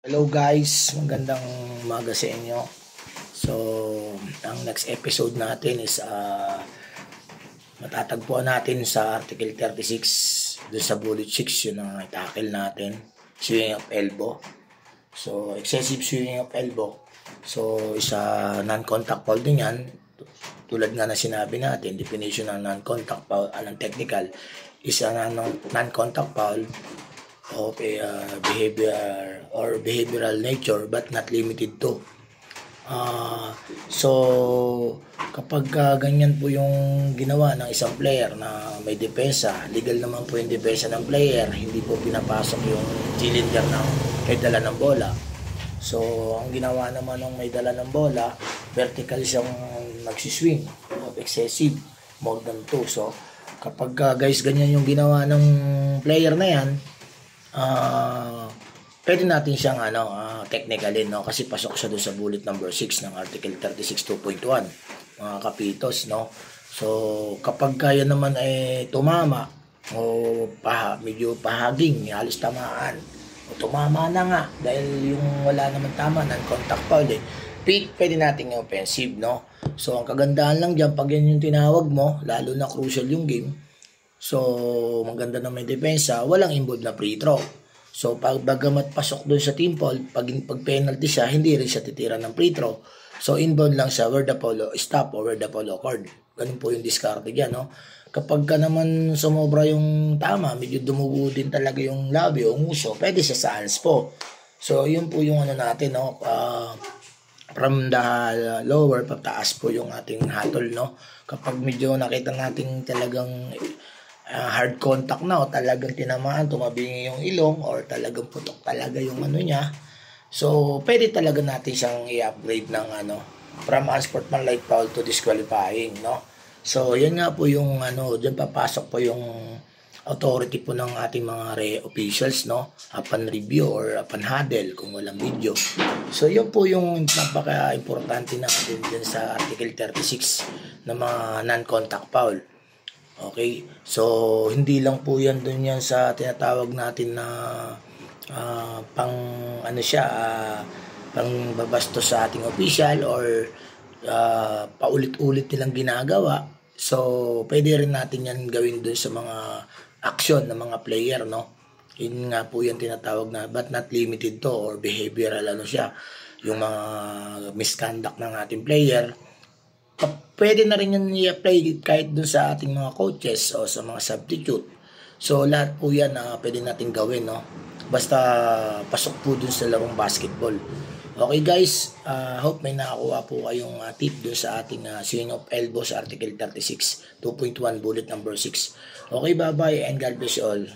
Hello guys, magandang umaga sa inyo. So, ang next episode natin is matatagpuan natin sa Article 36, doon sa Bullet 6, yun ang tackle natin, swinging of elbow. So, excessive swinging of elbow. So, isa non-contact foul din yan. Tulad nga na sinabi natin, definition ng non-contact foul, anong technical, isa non-contact foul of a behavior or behavioral nature but not limited to. So kapag ganyan po yung ginawa ng isang player na may depensa, legal naman po yung depensa ng player, hindi po pinapasok yung cylinder ng may dala ng bola. So ang ginawa naman ng may dala ng bola, vertical siyang nagsiswing of excessive, more than 2. So kapag guys ganyan yung ginawa ng player na yan, pwede natin siyang technicalin, no, kasi pasok siya doon sa bullet number 6 ng Article 36 2.1, mga kapitos, no. So kapag kaya naman ay tumama o medyo pahaging, halos tamaan o tumama na nga dahil yung wala naman tama ng contact foul, pwede natin yung offensive, no. So ang kagandahan lang dyan, pag yan yung tinawag mo, lalo na crucial yung game, so maganda na may depensa, walang involved na free throw. So pag bagamat pasok doon sa team foul, pag penalty siya, hindi rin siya titira ng free throw. So inbound lang siya where the foul stop or where the foul occurred. Ganun po yung discard diyan, no. Kapag ka naman sumobra yung tama, medyo dumugo din talaga yung labi o nguso, pwede siya sa hands po. So yun po yung natin, no. From the lower pataas po yung ating hatol, no. Kapag medyo nakita natin talagang hard contact na o talagang tinamaan, tumabingi yung ilong or talagang putok talaga yung niya, so pwede talaga natin siyang i-upgrade ng from unsportsmanlike foul to disqualifying, no. So yan nga po yung diyan papasok po yung authority po ng ating mga officials, no, upon review or upon huddle kung walang video. So yun po yung napaka-importante natin dyan sa Article 36 na mga non-contact foul. Okay, so hindi lang po yan dun yan sa tinatawag natin na pang pang babasto sa ating official or paulit-ulit nilang ginagawa. So pwede rin natin yan gawin dun sa mga action ng mga player, no. Yun nga po yan tinatawag na but not limited to or behavioral siya, yung mga misconduct ng ating player. Pwede na rin yan i-apply kahit dun sa ating mga coaches o sa mga substitute. So lahat po yan pwede natin gawin, no, basta pasok po dun sa larong basketball. Okay guys, hope may nakakuha po kayong tip dun sa ating swing of elbow sa Article 36 2.1 bullet number 6. Okay, bye bye and God bless you all.